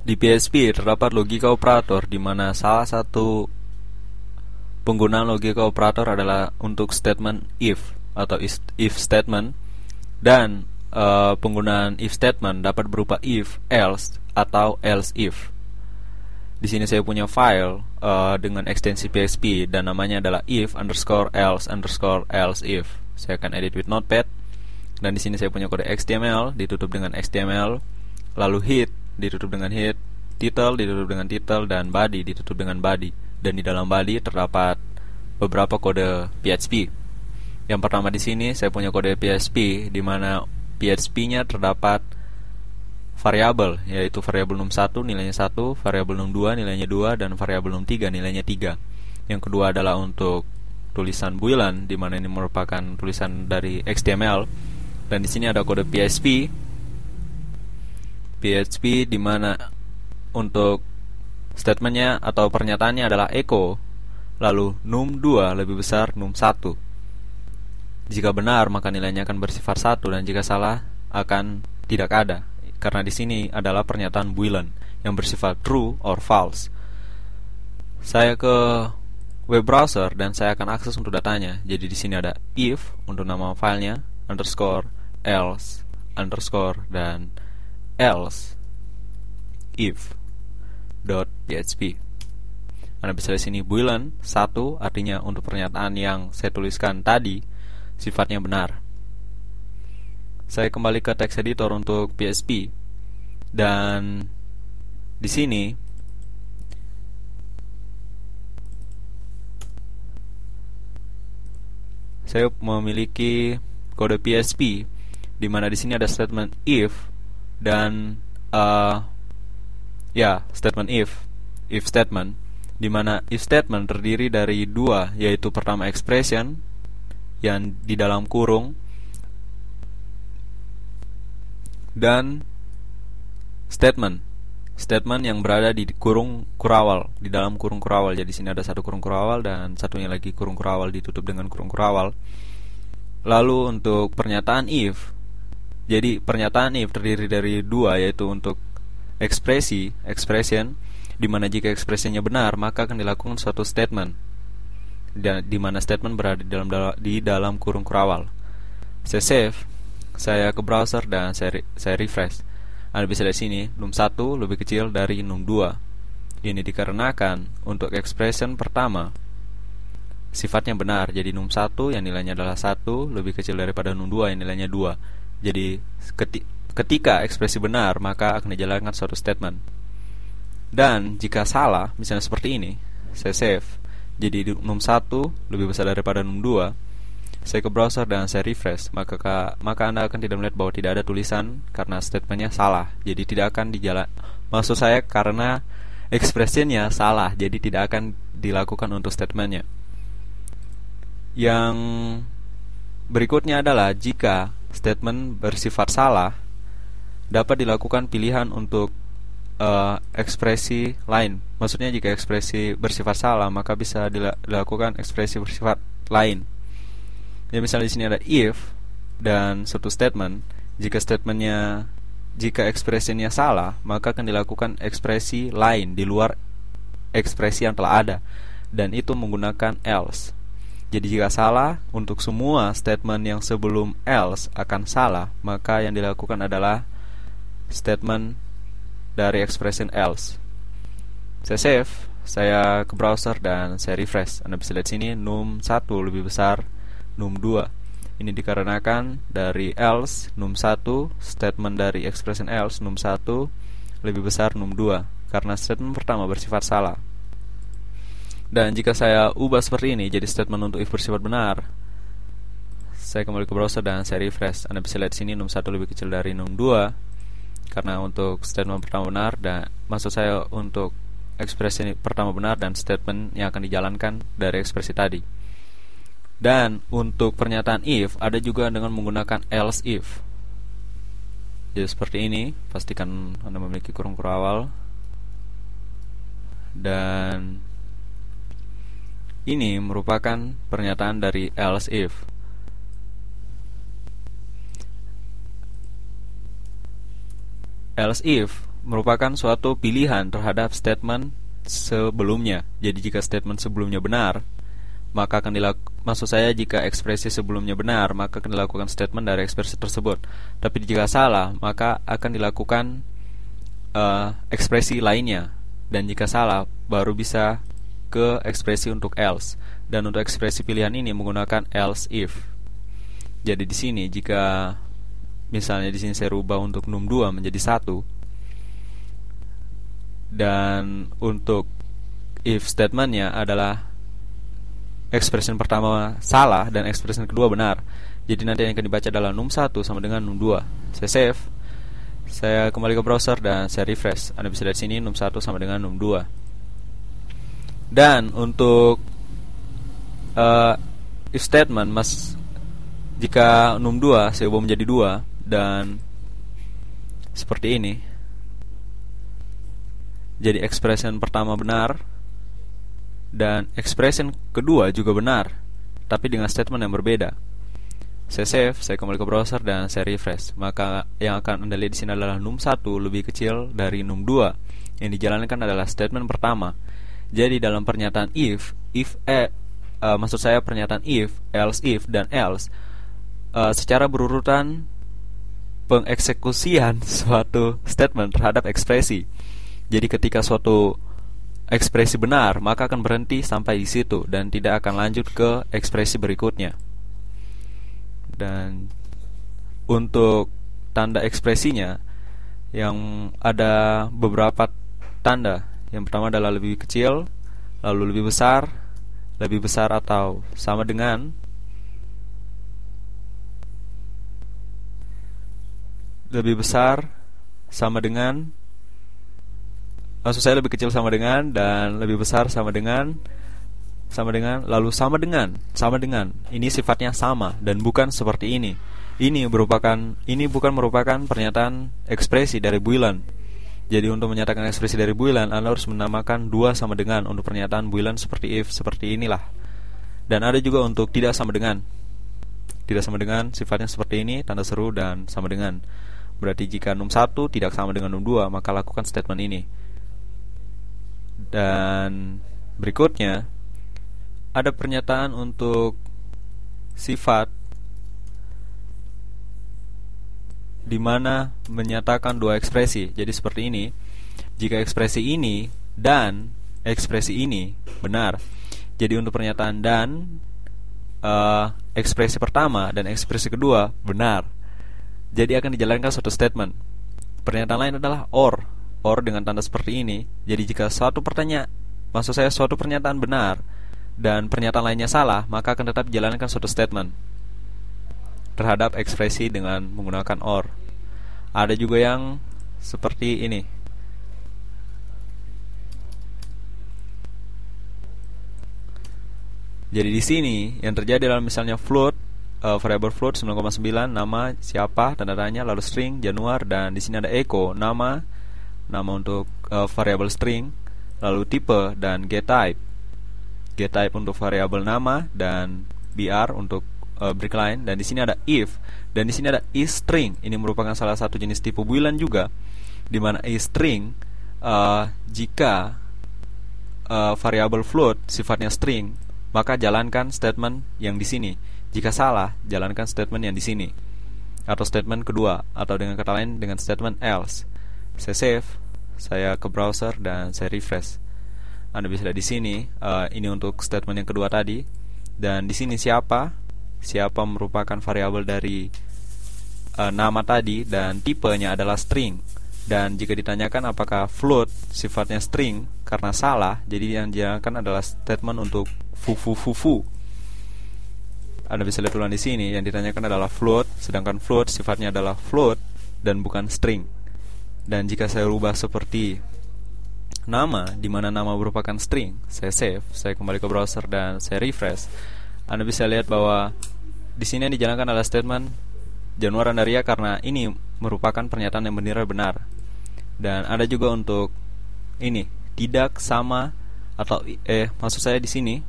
Di PHP terdapat logika operator di mana salah satu penggunaan logika operator adalah untuk statement if atau if statement, dan penggunaan if statement dapat berupa if, else, atau else if. Di sini saya punya file dengan ekstensi PHP dan namanya adalah if_else_else if. Saya akan edit with Notepad, dan di sini saya punya kode HTML ditutup dengan HTML, lalu hit ditutup dengan hit, title ditutup dengan title, dan body ditutup dengan body. Dan di dalam body terdapat beberapa kode PHP. Yang pertama di sini saya punya kode PHP di mana PHP-nya terdapat variabel, yaitu variabel num1 nilainya 1, variabel num2 nilainya 2, dan variabel num3 nilainya 3. Yang kedua adalah untuk tulisan boolean, di mana ini merupakan tulisan dari HTML, dan di sini ada kode PHP di mana untuk statementnya atau pernyataannya adalah echo, lalu num2 lebih besar num1. Jika benar maka nilainya akan bersifat 1, dan jika salah akan tidak ada, karena di sini adalah pernyataan boolean yang bersifat true or false. Saya ke web browser dan saya akan akses untuk datanya. Jadi di sini ada if untuk nama filenya, underscore, else, underscore, dan else if .php. Anda bisa lihat sini boolean 1 artinya untuk pernyataan yang saya tuliskan tadi sifatnya benar. Saya kembali ke text editor untuk PHP, dan di sini saya memiliki kode PHP di mana di sini ada statement if dan statement if statement, di mana if statement terdiri dari dua, yaitu pertama expression yang di dalam kurung dan statement yang berada di kurung kurawal, di dalam kurung kurawal. Jadi sini ada satu kurung kurawal dan satunya lagi kurung kurawal ditutup dengan kurung kurawal. Lalu untuk pernyataan if, jadi pernyataan if terdiri dari dua, yaitu untuk expression, di mana jika ekspresinya benar maka akan dilakukan suatu statement, dan di mana statement berada di dalam kurung kurawal. Saya save, saya ke browser dan saya refresh. Anda bisa lihat sini num1 lebih kecil dari num2. Ini dikarenakan untuk expression pertama sifatnya benar, jadi num1 yang nilainya adalah 1 lebih kecil daripada num2 yang nilainya 2. Jadi ketika ekspresi benar maka akan dijalankan suatu statement. Dan jika salah, misalnya seperti ini, saya save, jadi num1 lebih besar daripada num2, saya ke browser dan saya refresh, maka Anda akan tidak melihat bahwa tidak ada tulisan karena statementnya salah. Jadi tidak akan maksud saya karena ekspresinya salah, jadi tidak akan dilakukan untuk statementnya. Yang berikutnya adalah jika statement bersifat salah, dapat dilakukan pilihan untuk ekspresi lain. Maksudnya jika ekspresi bersifat salah maka bisa dilakukan ekspresi bersifat lain. Ya, misalnya di sini ada if dan satu statement. Jika ekspresinya salah maka akan dilakukan ekspresi lain di luar ekspresi yang telah ada, dan itu menggunakan else. Jadi jika salah untuk semua statement yang sebelum else akan salah, maka yang dilakukan adalah statement dari expression else. Saya save, saya ke browser dan saya refresh. Anda bisa lihat sini num1 lebih besar num2. Ini dikarenakan dari else num1, statement dari expression else num1 lebih besar num2 karena statement pertama bersifat salah. Dan jika saya ubah seperti ini jadi statement untuk if bersifat benar, saya kembali ke browser dan saya refresh. Anda bisa lihat sini num1 lebih kecil dari num2 karena untuk statement pertama benar, dan maksud saya untuk ekspresi pertama benar dan statement yang akan dijalankan dari ekspresi tadi. Dan untuk pernyataan if ada juga dengan menggunakan else if. Jadi seperti ini, pastikan Anda memiliki kurung kurawal, dan ini merupakan pernyataan dari else if. Else if merupakan suatu pilihan terhadap statement sebelumnya. Jadi jika statement sebelumnya benar, maka akan maksud saya jika ekspresi sebelumnya benar, maka akan dilakukan statement dari ekspresi tersebut. Tapi jika salah, maka akan dilakukan ekspresi lainnya. Dan jika salah, baru bisa ke ekspresi untuk else. Dan untuk ekspresi pilihan ini menggunakan else if. Jadi di sini jika misalnya di sini saya rubah untuk num2 menjadi 1, dan untuk if statementnya adalah expression pertama salah dan expression kedua benar. Jadi nanti yang akan dibaca adalah num1 sama dengan num2. Saya save, saya kembali ke browser dan saya refresh. Anda bisa lihat sini num1 sama dengan num2. Dan untuk if statement jika num2 saya ubah menjadi 2 dan seperti ini. Jadi expression pertama benar dan expression kedua juga benar, tapi dengan statement yang berbeda. Saya save, saya kembali ke browser dan saya refresh. Maka yang akan Anda lihat di sini adalah num1 lebih kecil dari num2. Yang dijalankan adalah statement pertama. Jadi dalam pernyataan maksud saya pernyataan if, else if, dan else, secara berurutan pengeksekusian suatu statement terhadap ekspresi. Jadi ketika suatu ekspresi benar, maka akan berhenti sampai di situ dan tidak akan lanjut ke ekspresi berikutnya. Dan untuk tanda ekspresinya yang ada beberapa tanda. Yang pertama adalah lebih kecil, lalu lebih besar atau sama dengan, lebih besar sama dengan, maksud saya lebih kecil sama dengan, dan lebih besar sama dengan, lalu sama dengan. Ini sifatnya sama dan bukan seperti ini. Ini bukan merupakan pernyataan ekspresi dari Boolean. Jadi untuk menyatakan ekspresi dari Boolean, Anda harus menamakan dua sama dengan untuk pernyataan Boolean seperti if, seperti inilah. Dan ada juga untuk tidak sama dengan. Tidak sama dengan sifatnya seperti ini, tanda seru dan sama dengan. Berarti jika num1 tidak sama dengan num2, maka lakukan statement ini. Dan berikutnya ada pernyataan untuk sifat di mana menyatakan dua ekspresi. Jadi seperti ini. Jika ekspresi ini dan ekspresi ini benar. Jadi untuk pernyataan dan ekspresi pertama dan ekspresi kedua benar. Jadi akan dijalankan suatu statement. Pernyataan lain adalah or dengan tanda seperti ini. Jadi jika suatu pernyataan benar dan pernyataan lainnya salah, maka akan tetap dijalankan suatu statement terhadap ekspresi dengan menggunakan or. Ada juga yang seperti ini. Jadi di sini yang terjadi adalah misalnya float, variable float 9,9, nama siapa, tanda tanya, lalu string Januar, dan di sini ada echo nama untuk variable string, lalu tipe dan get type. Get type untuk variabel nama dan br untuk break line, dan di sini ada if, dan di sini ada isString. Ini merupakan salah satu jenis tipe Boolean juga, di mana isString jika variabel float sifatnya string, maka jalankan statement yang di sini. Jika salah, jalankan statement yang di sini atau statement kedua, atau dengan kata lain dengan statement else. Saya save, saya ke browser dan saya refresh. Anda bisa lihat di sini, ini untuk statement yang kedua tadi. Dan di sini siapa merupakan variabel dari nama tadi, dan tipenya adalah string. Dan jika ditanyakan apakah float sifatnya string, karena salah, jadi yang dijalankan adalah statement untuk fufu. Anda bisa lihat ulang di sini, yang ditanyakan adalah float, sedangkan float sifatnya adalah float dan bukan string. Dan jika saya rubah seperti nama, di mana nama merupakan string, saya save, saya kembali ke browser dan saya refresh. Anda bisa lihat bahwa di sini yang dijalankan adalah statement Januar Andaria, karena ini merupakan pernyataan yang benar. Dan ada juga untuk ini tidak sama, atau maksud saya di sini,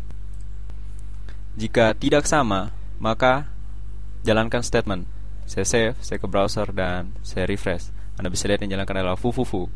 jika tidak sama, maka jalankan statement. Saya save, saya ke browser dan saya refresh. Anda bisa lihat yang dijalankan adalah fufu.